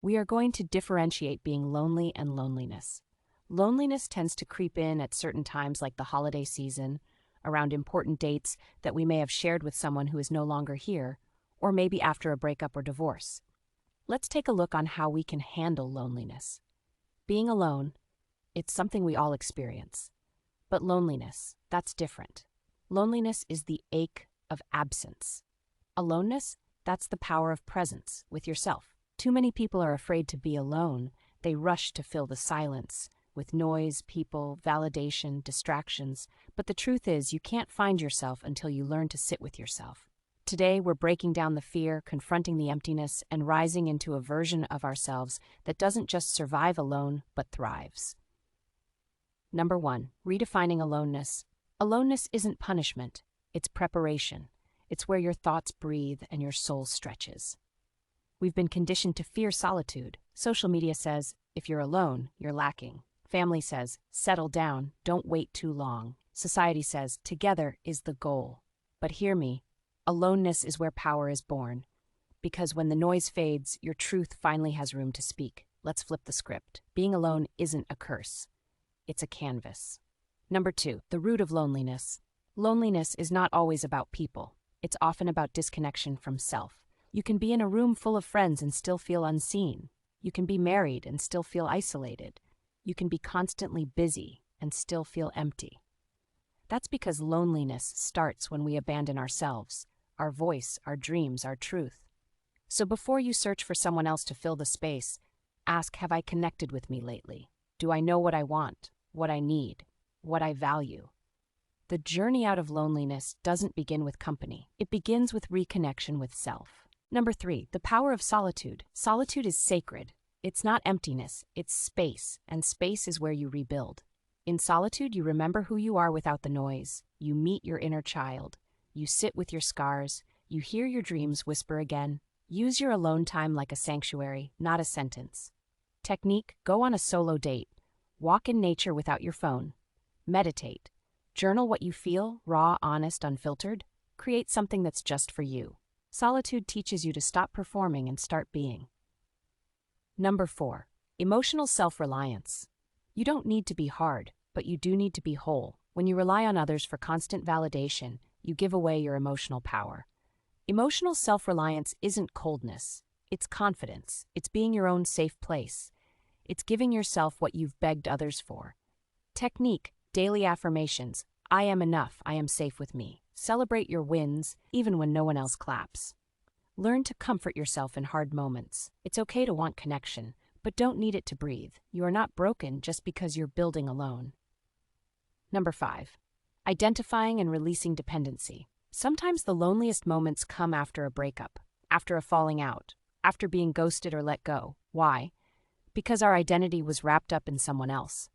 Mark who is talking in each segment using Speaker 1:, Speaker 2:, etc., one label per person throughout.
Speaker 1: We are going to differentiate being lonely and loneliness. Loneliness tends to creep in at certain times like the holiday season, around important dates that we may have shared with someone who is no longer here, or maybe after a breakup or divorce. Let's take a look on how we can handle loneliness. Being alone, it's something we all experience. But loneliness, that's different. Loneliness is the ache of absence. Aloneness, that's the power of presence with yourself. Too many people are afraid to be alone. They rush to fill the silence with noise, people, validation, distractions. But the truth is, you can't find yourself until you learn to sit with yourself. Today, we're breaking down the fear, confronting the emptiness, and rising into a version of ourselves that doesn't just survive alone, but thrives. Number 1, redefining aloneness. Aloneness isn't punishment, it's preparation. It's where your thoughts breathe and your soul stretches. We've been conditioned to fear solitude. Social media says, if you're alone, you're lacking. Family says, settle down, don't wait too long. Society says, together is the goal. But hear me, aloneness is where power is born. Because when the noise fades, your truth finally has room to speak. Let's flip the script. Being alone isn't a curse. It's a canvas. Number 2, the root of loneliness. Loneliness is not always about people. It's often about disconnection from self. You can be in a room full of friends and still feel unseen. You can be married and still feel isolated. You can be constantly busy and still feel empty. That's because loneliness starts when we abandon ourselves, our voice, our dreams, our truth. So before you search for someone else to fill the space, ask, have I connected with me lately? Do I know what I want, what I need, what I value? The journey out of loneliness doesn't begin with company. It begins with reconnection with self. Number 3, the power of solitude. Solitude is sacred. It's not emptiness, it's space, and space is where you rebuild. In solitude, you remember who you are without the noise. You meet your inner child. You sit with your scars. You hear your dreams whisper again. Use your alone time like a sanctuary, not a sentence. Technique, go on a solo date. Walk in nature without your phone. Meditate. Journal what you feel, raw, honest, unfiltered. Create something that's just for you. Solitude teaches you to stop performing and start being. Number 4, emotional self-reliance. You don't need to be hard, but you do need to be whole. When you rely on others for constant validation, you give away your emotional power. Emotional self-reliance isn't coldness. It's confidence. It's being your own safe place. It's giving yourself what you've begged others for. Technique, daily affirmations. I am enough. I am safe with me. Celebrate your wins, even when no one else claps. Learn to comfort yourself in hard moments. It's okay to want connection, but don't need it to breathe. You are not broken just because you're building alone. Number 5, identifying and releasing dependency. Sometimes the loneliest moments come after a breakup, after a falling out, after being ghosted or let go. Why? Because our identity was wrapped up in someone else.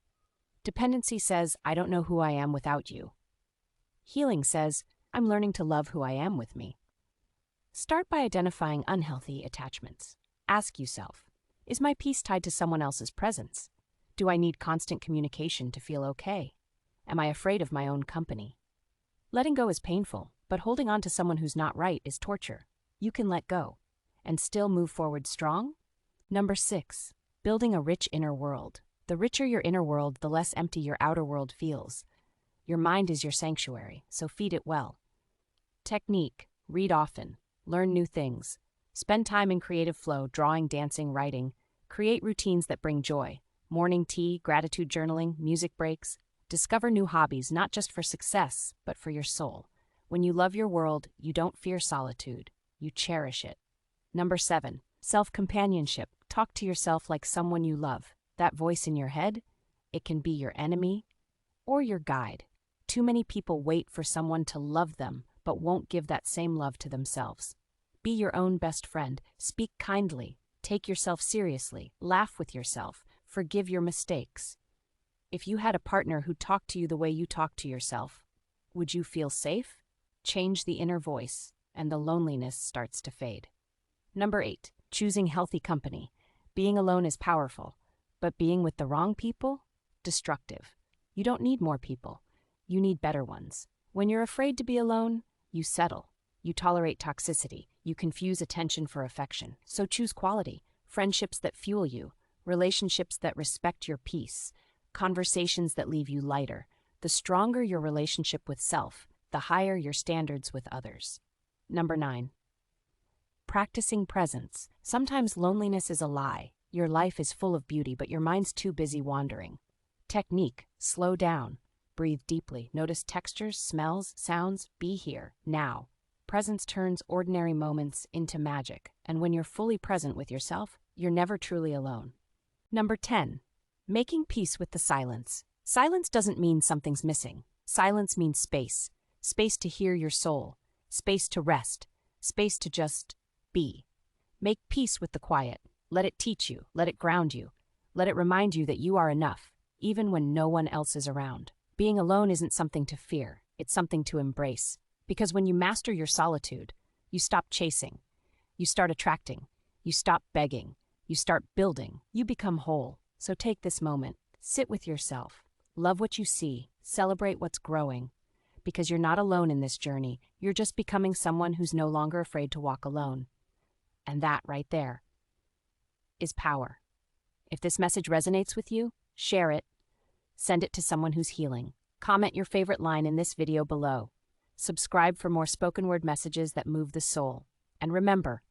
Speaker 1: Dependency says, I don't know who I am without you. Healing says, I'm learning to love who I am with me. Start by identifying unhealthy attachments. Ask yourself, is my peace tied to someone else's presence? Do I need constant communication to feel okay? Am I afraid of my own company? Letting go is painful, but holding on to someone who's not right is torture. You can let go and still move forward strong. Number 6, building a rich inner world. The richer your inner world, the less empty your outer world feels. Your mind is your sanctuary, so feed it well. Technique, read often, learn new things. Spend time in creative flow, drawing, dancing, writing. Create routines that bring joy. Morning tea, gratitude journaling, music breaks. Discover new hobbies, not just for success, but for your soul. When you love your world, you don't fear solitude. You cherish it. Number 7, self-companionship. Talk to yourself like someone you love. That voice in your head, it can be your enemy or your guide. Too many people wait for someone to love them, but won't give that same love to themselves. Be your own best friend. Speak kindly. Take yourself seriously. Laugh with yourself. Forgive your mistakes. If you had a partner who talked to you the way you talk to yourself, would you feel safe? Change the inner voice, and the loneliness starts to fade. Number 8, choosing healthy company. Being alone is powerful, but being with the wrong people? Destructive. You don't need more people. You need better ones. When you're afraid to be alone, you settle. You tolerate toxicity. You confuse attention for affection. So choose quality. friendships that fuel you, relationships that respect your peace, conversations that leave you lighter. The stronger your relationship with self, the higher your standards with others. Number 9. Practicing presence. Sometimes loneliness is a lie. Your life is full of beauty, but your mind's too busy wandering. Technique: slow down. Breathe deeply. Notice textures, smells, sounds. Be here, now. Presence turns ordinary moments into magic, and when you're fully present with yourself, you're never truly alone. Number 10. Making peace with the silence. Silence doesn't mean something's missing. Silence means space. Space to hear your soul. Space to rest. Space to just be. Make peace with the quiet. Let it teach you. Let it ground you. Let it remind you that you are enough, even when no one else is around. Being alone isn't something to fear. It's something to embrace. Because when you master your solitude, you stop chasing. You start attracting. You stop begging. You start building. You become whole. So take this moment. Sit with yourself. Love what you see. Celebrate what's growing. Because you're not alone in this journey. You're just becoming someone who's no longer afraid to walk alone. And that right there is power. If this message resonates with you, share it. Send it to someone who's healing. Comment your favorite line in this video below. Subscribe for more spoken word messages that move the soul. And remember,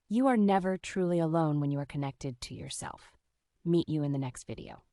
Speaker 1: you are never truly alone when you are connected to yourself. Meet you in the next video.